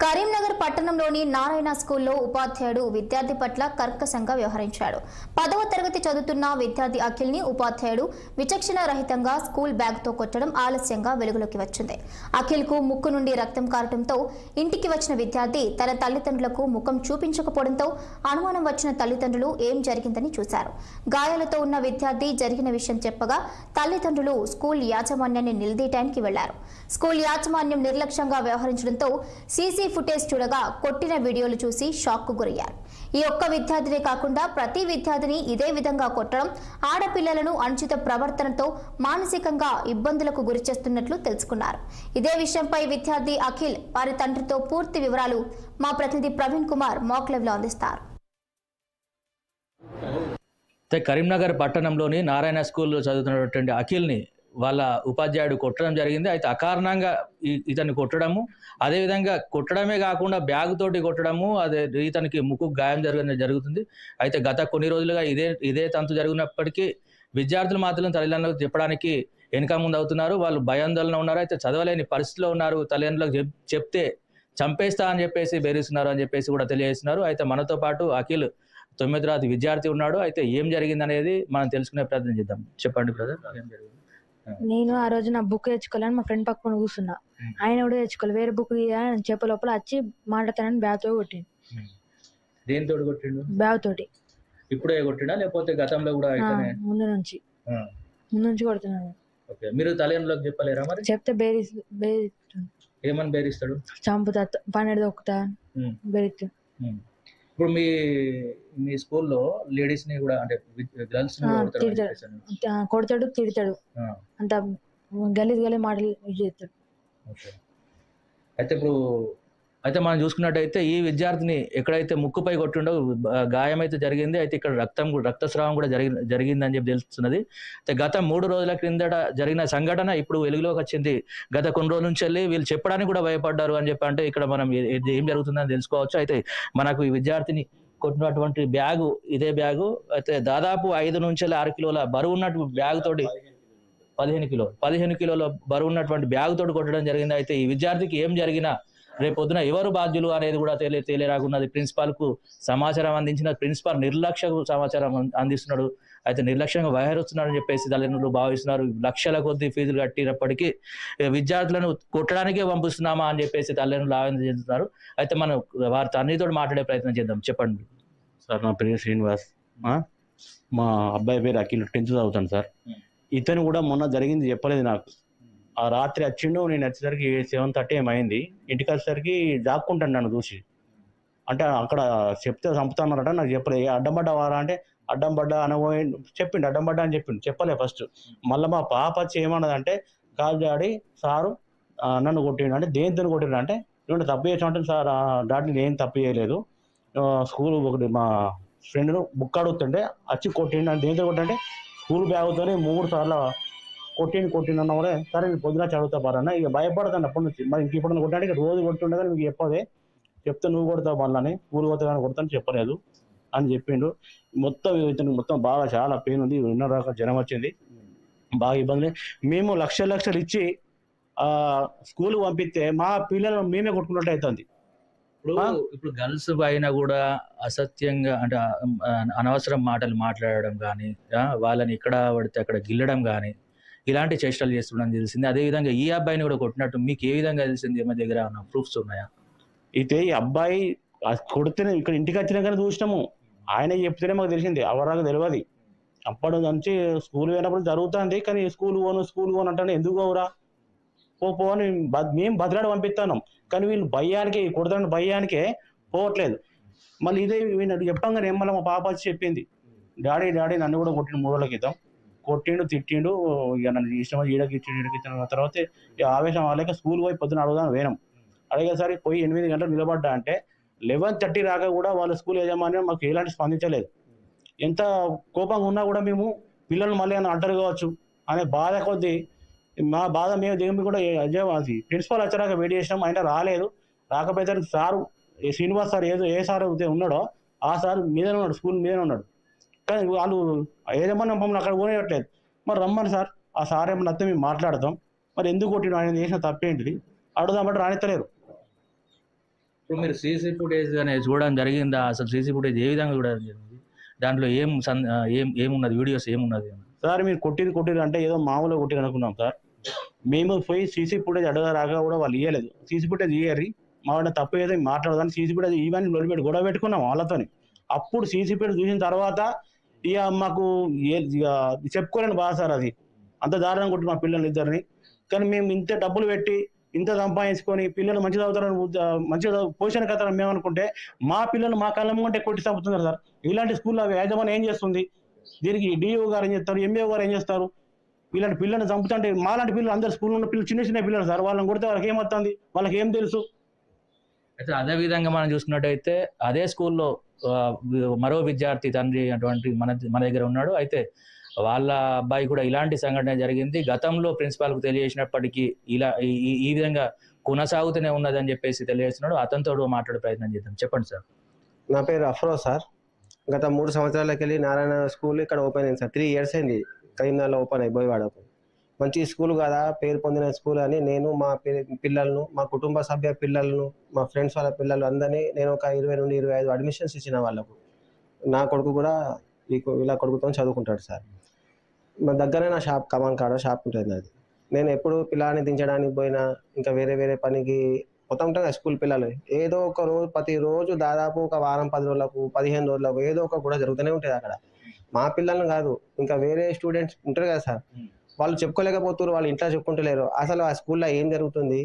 కరీంనగర్ పట్టణంలోని నారాయణ స్కూల్లో ఉపాధ్యాయుడు విద్యార్థి పట్ల కర్కశంగా వ్యవహరించాడు. 10వ తరగతి చదువుతున్న విద్యార్థి అఖిల్ని ఉపాధ్యాయుడు విచక్షణ రహితంగా స్కూల్ బ్యాగ్తో కొట్టడం ఆలస్యంగా వెలుగులోకి వచ్చింది. అఖిల్కు ముక్కు నుండి రక్తం కారటంతో ఇంటికి వచ్చిన విద్యార్థి తన తల్లిదండ్రులకు ముఖం చూపించకపోవడంతో అనుమానం వచ్చిన తల్లిదండ్రులు ఏం జరిగిందని చూశారు. గాయాలతో ఉన్న విద్యార్థి జరిగిన విషయం చెప్పగా తల్లిదండ్రులు స్కూల్ యాజమాన్యాన్ని నిలదీయడానికి వెళ్లారు. స్కూల్ యాజమాన్యం నిర్లక్ష్యంగా వ్యవహరించడంతో సీసీ ఫుటేజ్ చూడగా కొట్టిన వీడియోలు చూసి షాక్ కు గురయ్యారు. ఈ ఒక్క విద్యార్థినే కాకుండా ప్రతి విద్యార్థిని ఇదే విధంగా కొట్టడం ఆడపిల్లలను అనుచిత ప్రవర్తనతో మానసికంగా ఇబ్బందులకు గురిచేస్తున్నట్లు తెలుసుకున్నారు. ఇదే విషయంపై విద్యార్థి అఖిల్ వారి తండ్రితో పూర్తి వివరాలు మా ప్రతినిధి ప్రవీణ్ కుమార్ మాక్ లైవ్ లో అందిస్తారు. కరీంనగర్ పట్టణంలోని నారాయణ స్కూల్లో చదువుతున్నటువంటి అఖిల్ని వాళ్ళ ఉపాధ్యాయుడు కొట్టడం జరిగింది. అయితే అకారణంగా ఇతన్ని కొట్టడము, అదేవిధంగా కొట్టడమే కాకుండా బ్యాగ్ తోటి కొట్టడము, అదే ఇతనికి ముక్కు గాయం జరుగుతుంది. అయితే గత కొన్ని రోజులుగా ఇదే తంతు జరిగినప్పటికీ విద్యార్థులు మాత్రం తల్లిదండ్రులకు చెప్పడానికి వెనుక ముందు అవుతున్నారు. వాళ్ళు భయాందోళన ఉన్నారు. అయితే చదవలేని పరిస్థితిలో ఉన్నారు. తల్లిదండ్రులకు చెప్తే చంపేస్తా అని చెప్పేసి బెదిరిస్తున్నారు అని చెప్పేసి కూడా తెలియజేస్తున్నారు. అయితే మనతో పాటు అఖిల్ 9వ తరగతి విద్యార్థి ఉన్నాడు. అయితే ఏం జరిగింది అనేది మనం తెలుసుకునే ప్రయత్నం చేద్దాం. చెప్పండి బ్రదర్, ఏం జరిగింది? నేను ఆ రోజు నా బుక్ తెచ్చుకోవాలని మా ఫ్రెండ్ పక్కన కూర్చున్నా. ఆయన కూడా తెచ్చుకోవాలి, వేరే బుక్ చెప్పే లోపల వచ్చి మాట్లాడతానని బ్యాగ్ తో కొట్టిండు. దేనితో కొట్టిండు? బ్యాగ్ తోటి. ఇప్పుడే కొట్టిండా లేకపోతే గతంలో కూడా? ముందు నుంచి కొడుతున్నాను. ఓకే, మీరు తల్లిదండ్రులకు చెప్పలేరా మరి? చెప్తే ఏమని బేరిస్తాడు? చంపుతా, పన్నెడు దొక్కుతా బెరిస్తు. ఇప్పుడు మీ స్కూల్లో లేడీస్ ని కూడా అంటే గర్ల్స్ కొడతాడు, తిడతాడు, అంత గలీజ్ మాటలు చేస్తాడు. అయితే మనం చూసుకున్నట్టయితే ఈ విద్యార్థిని ఎక్కడైతే ముక్కుపై కొట్టిండో గాయం అయితే జరిగింది. అయితే ఇక్కడ రక్తస్రావం కూడా జరిగిందని చెప్పి తెలుస్తున్నది. అయితే గత 3 రోజుల క్రిందట జరిగిన సంఘటన ఇప్పుడు వెలుగులోకి వచ్చింది. గత కొన్ని రోజుల నుంచి వెళ్ళి వీళ్ళు చెప్పడానికి కూడా భయపడ్డారు అని చెప్పి, అంటే ఇక్కడ మనం ఏం జరుగుతుందని తెలుసుకోవచ్చు. అయితే మనకు ఈ విద్యార్థిని కొట్టినటువంటి బ్యాగు ఇదే బ్యాగు. అయితే దాదాపు 5 నుంచి 6 కిలోల బరువు ఉన్నట్టు బ్యాగ్ తోటి 15 కిలోల బరువు ఉన్నటువంటి బ్యాగ్ తోటి కొట్టడం జరిగింది. అయితే ఈ విద్యార్థికి ఏం జరిగినా రేపొద్దున ఎవరు బాధ్యులు అనేది కూడా తెలియరాకున్నది. ప్రిన్సిపాల్ కు సమాచారం అందించిన ప్రిన్సిపాల్ నిర్లక్ష్య సమాచారం అందిస్తున్నాడు. అయితే నిర్లక్ష్యంగా వ్యవహరిస్తున్నాడు అని చెప్పేసి తల్లిదండ్రులు భావిస్తున్నారు. లక్షల కొద్ది ఫీజులు కట్టినప్పటికీ విద్యార్థులను కొట్టడానికే పంపిస్తున్నామా అని చెప్పేసి తల్లిదండ్రులు ఆవేదన చెందుతున్నారు. అయితే మనం వారి తండ్రితో మాట్లాడే ప్రయత్నం చేద్దాం. చెప్పండి సార్. నా పేరు శ్రీనివాస్. మా అబ్బాయి పేరు అఖిల్, 10th చదువుతాను సార్. ఇతను కూడా మొన్న జరిగింది చెప్పలేదు నాకు. ఆ రాత్రి వచ్చిండు, నేను వచ్చేసరికి 7:30 ఏమైంది. ఇంటికి వచ్చేసరికి దాక్కుంటాను నన్ను చూసి. అంటే అక్కడ చెప్తే చంపుతాన్నారట, నాకు చెప్పలేదు. అడ్డం పడ్డా వారా అంటే అడ్డం పడ్డా అనబోయి చెప్పిండు, అడ్డం పడ్డా అని చెప్పిండు. చెప్పలే ఫస్ట్. మళ్ళీ మా పాప వచ్చి ఏమన్నదంటే, కాదు డాడీ సారు నన్ను కొట్టిండు అంటే, దేనితో కొట్టిండు అంటే, నేను తప్పు చేసామంటే, సార్ డాడీ నేను తప్పు చేయలేదు, స్కూల్ ఒకటి మా ఫ్రెండ్ను బుక్ అడుగుతుంటే వచ్చి కొట్టిండు అంటే, దేనితో కొట్టింటే స్కూల్ బ్యాగ్తోనే 3 సార్లు కొట్టిండు అన్న కూడా, సరే నేను పొద్దున చదువుతా పారన్న. ఇక భయపడతాను అప్పటి నుంచి. మరి ఇంక ఇప్పుడు కొట్టాడు, ఇక రోజు కొట్టుండే కానీ మీకు చెప్పదే, చెప్తే నువ్వు కొడతావు మళ్ళీ, ఊరు పోతా కానీ కొడతాను చెప్పలేదు అని చెప్పిండు. ఇతను మొత్తం బాగా చాలా పెయిన్ ఉంది. 2.5 జ్వరం వచ్చింది, బాగా ఇబ్బంది. మేము లక్షలు ఇచ్చి స్కూల్ పంపిస్తే మా పిల్లలను మేమే కొట్టుకున్నట్టు అవుతుంది. ఇప్పుడు గర్ల్స్ పైన కూడా అసత్యంగా అంటే అనవసరం మాటలు మాట్లాడడం కానీ, వాళ్ళని ఎక్కడ పడితే అక్కడ గిల్లడం కానీ, ఇలాంటి చేష్టలు చేస్తుండడం తెలిసింది. అదేవిధంగా ఈ అబ్బాయిని కూడా కొట్టినట్టు మీకు ఏ విధంగా తెలిసింది? మా దగ్గర ఉన్న ప్రూఫ్స్ ఉన్నాయా? అయితే ఈ అబ్బాయి కొడితేనే ఇక్కడ ఇంటికి వచ్చినాకనే చూసినాము. ఆయన చెప్తేనే మాకు తెలిసింది, అవరాగా తెలియదు. అప్పటి నుంచి స్కూల్ పోయినప్పుడు జరుగుతుంది. కానీ స్కూల్ పోను అంటే, ఎందుకు పోవురా పో అని మేము బతిలాడు పంపిస్తాను. కానీ వీళ్ళు భయానికి కొడతాను, భయానికే పోవట్లేదు. మళ్ళీ ఇదే వీళ్ళు చెప్పంగానే మళ్ళీ మా పాప వచ్చి చెప్పింది, డాడీ నన్ను కూడా కొట్టిండు 3 రోజుల క్రితం, కొట్టిండు తిట్టిండు, ఇక నన్ను ఇష్టం ఈడకిచ్చిన తర్వాత ఆవేశం వాళ్ళక స్కూల్ పోయి పొద్దున అడుగుదాం వేనం. అడిగేసరికి పోయి 8 గంటలు నిలబడ్డా అంటే 11:30 రాక కూడా వాళ్ళ స్కూల్ యజమాన్యం మాకు ఎలాంటి స్పందించలేదు. ఎంత కోపంగా ఉన్నా కూడా మేము పిల్లలు మళ్ళీ అని అంటారు కావచ్చు అనే బాధ కొద్దీ మా బాధ మేము దేవుమి కూడా అది ప్రిన్సిపాల్ వచ్చాక వెయిట్ చేసినాం. ఆయన రాలేదు. రాకపోతే సారు శ్రీనివాస్ సార్ ఏ సార్ ఉన్నాడో ఆ సార్ మీదనే ఉన్నాడు, స్కూల్ మీదనే ఉన్నాడు. కానీ వాళ్ళు ఏదేమన్నా మమ్మల్ని అక్కడ పోనేయట్లేదు. మరి రమ్మని సార్, ఆ సార్ ఏమన్నా అత్తే మేము మాట్లాడతాం, మరి ఎందుకు కొట్టిన ఆయన చేసిన తప్పేంటిది అడుగుదామంటే రానిత్తలేరు. ఇప్పుడు మీరు సీసీ ఫుటేజ్ అనేది చూడడం జరిగిందా? అసలు సీసీ ఫుటేజ్ ఏ విధంగా చూడడం జరిగింది? దాంట్లో ఏమున్నది? వీడియోస్ ఏమున్నది? సార్ మీరు కొట్టిరు అంటే ఏదో మామూలుగా కొట్టిరు అనుకున్నాం సార్. మేము పోయి సీసీ ఫుటేజ్ అడగరాగా కూడా వాళ్ళు ఇవ్వలేదు. సీసీ ఫుటేజ్ ఇయ్యరి, మా వాడిన తప్పు ఏదో మాట్లాడదని సీసీ ఫుటేజ్ ఈవెన్ గొడవ పెట్టుకున్నాం వాళ్ళతోని. అప్పుడు సీసీ ఫుటేజ్ చూసిన తర్వాత ఇక మాకు ఇక చెప్పుకోలేని బాధ సార్. అది అంత దారుణంగా కొట్టి మా పిల్లలు ఇద్దరిని. కానీ మేము ఇంత డబ్బులు పెట్టి ఇంత సంపాదించుకొని పిల్లలు మంచి చదువుతారని మంచిగా పోషణ కథను మేము అనుకుంటే మా పిల్లలు మా కళ్ళ ముంటే కొట్టి చంపుతున్నారు సార్. ఇలాంటి స్కూల్లో యాజమాన్యం ఏం చేస్తుంది? దీనికి డిఓ గారు ఏం చేస్తారు, ఎంఏఓ గారు ఏం చేస్తారు? ఇలాంటి పిల్లల్ని చంపుతుంటే మాలాంటి పిల్లలు అందరు స్కూల్లో ఉన్న పిల్లలు చిన్న పిల్లలు సార్. వాళ్ళని కొడితే వాళ్ళకి ఏమవుతుంది? వాళ్ళకి ఏం తెలుసు? అయితే అదే విధంగా మనం చూసుకున్నట్టయితే అదే స్కూల్లో మరో విద్యార్థి తండ్రి అటువంటి మన దగ్గర ఉన్నాడు. అయితే వాళ్ళ అబ్బాయి కూడా ఇలాంటి సంఘటన జరిగింది. గతంలో ప్రిన్సిపాల్కు తెలియజేసినప్పటికీ ఇలా ఈ విధంగా కొనసాగుతూనే ఉన్నదని చెప్పేసి తెలియజేస్తున్నాడు. అతనితో మాట్లాడే ప్రయత్నం చేద్దాం. చెప్పండి సార్. నా పేరు అఫ్రోజ్ సార్. గత 3 సంవత్సరాలకి వెళ్ళి నారాయణ స్కూల్ ఇక్కడ ఓపెన్ అయింది సార్. 3 years అయింది కరీంనగర్లో ఓపెన్ అయ్యి బోయవాడ. మంచి స్కూల్ కదా, పేరు పొందిన స్కూల్ అని నేను మా పిల్లలను, మా కుటుంబ సభ్య పిల్లలను, మా ఫ్రెండ్స్ వాళ్ళ పిల్లలు అందరినీ నేను ఒక 20 నుండి 25 అడ్మిషన్స్ ఇచ్చిన వాళ్ళకు. నా కొడుకు కూడా ఇలా కొడుకుతో చదువుకుంటాడు సార్. మా దగ్గరే నా షాప్, కమాన్ కాడ షాప్ ఉంటుంది అది. నేను ఎప్పుడు పిల్లాన్ని దించడానికి పోయినా ఇంకా వేరే పనికి పోతా ఉంటాను స్కూల్ పిల్లలు. ఏదో ఒక రోజు ప్రతిరోజు దాదాపు ఒక వారం 10 రోజులకు 15 రోజులకు ఏదో ఒక కూడా జరుగుతూనే ఉంటుంది అక్కడ. మా పిల్లలను కాదు, ఇంకా వేరే స్టూడెంట్స్ ఉంటారు కదా సార్, వాళ్ళు చెప్పుకోలేకపోతున్నారు, వాళ్ళు ఇంట్లో చెప్పుకుంటలేరు. అసలు ఆ స్కూల్లో ఏం జరుగుతుంది,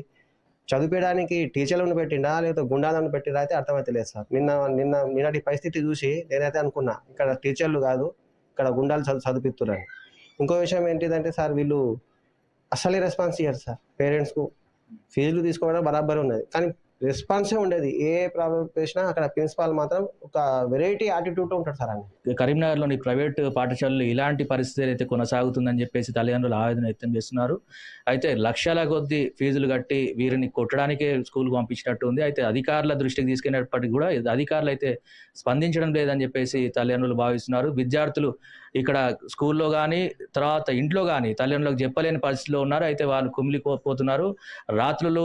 చదివేయడానికి టీచర్లను పెట్టిండా లేదా గుండాలను పెట్టిండా అయితే అర్థమైతే లేదు సార్. నిన్నటి పరిస్థితి చూసి నేనైతే అనుకున్నా ఇక్కడ టీచర్లు కాదు, ఇక్కడ గుండాలు చదివిస్తున్నారు. ఇంకో విషయం ఏంటిదంటే సార్, వీళ్ళు అసలే రెస్పాన్స్ ఇయ్యారు సార్. పేరెంట్స్కు ఫీజులు తీసుకోవడం బరాబర్ ఉన్నది, కానీ రెస్పాన్సే ఉండేది. ఏ ప్రాబ్లం చేసినా అక్కడ ప్రిన్సిపాల్ మాత్రం ఒక వెరైటీ యాటిట్యూడ్తో ఉంటాడు సార్. అని కరీంనగర్లోని ప్రైవేట్ పాఠశాలలు ఇలాంటి పరిస్థితి అయితే కొనసాగుతుందని చెప్పేసి తల్లిదండ్రులు ఆవేదన వ్యక్తం చేస్తున్నారు. అయితే లక్షల కొద్దీ ఫీజులు కట్టి వీరిని కొట్టడానికే స్కూల్కి పంపించినట్టు ఉంది. అయితే అధికారుల దృష్టికి తీసుకెళ్ళినప్పటికీ కూడా అధికారులు అయితే స్పందించడం లేదని చెప్పేసి తల్లిదండ్రులు భావిస్తున్నారు. విద్యార్థులు ఇక్కడ స్కూల్లో కానీ తర్వాత ఇంట్లో కానీ తల్లిదండ్రులకు చెప్పలేని పరిస్థితిలో ఉన్నారు. అయితే వాళ్ళు కుమిలిపోతున్నారు. రాత్రులు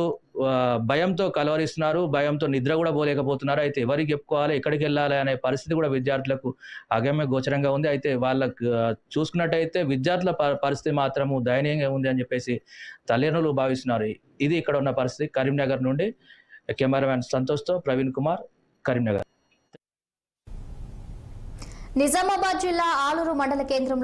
భయంతో కలవరిస్తున్నారు, భయంతో నిద్ర కూడా పోలేకపోతున్నారు. అయితే ఎవరికి చెప్పుకోవాలి, ఎక్కడికి వెళ్ళాలి అనే పరిస్థితి కూడా విద్యార్థులకు అగమ్య గోచరంగా ఉంది. అయితే వాళ్ళకు చూసుకున్నట్టయితే విద్యార్థుల పరిస్థితి మాత్రము దయనీయంగా ఉంది అని చెప్పేసి తల్లిదండ్రులు భావిస్తున్నారు. ఇది ఇక్కడ ఉన్న పరిస్థితి. కరీంనగర్ నుండి కెమెరామ్యాన్ సంతోష్తో ప్రవీణ్ కుమార్, కరీంనగర్. నిజామాబాద్ జిల్లా ఆలూరు మండల కేంద్రంలో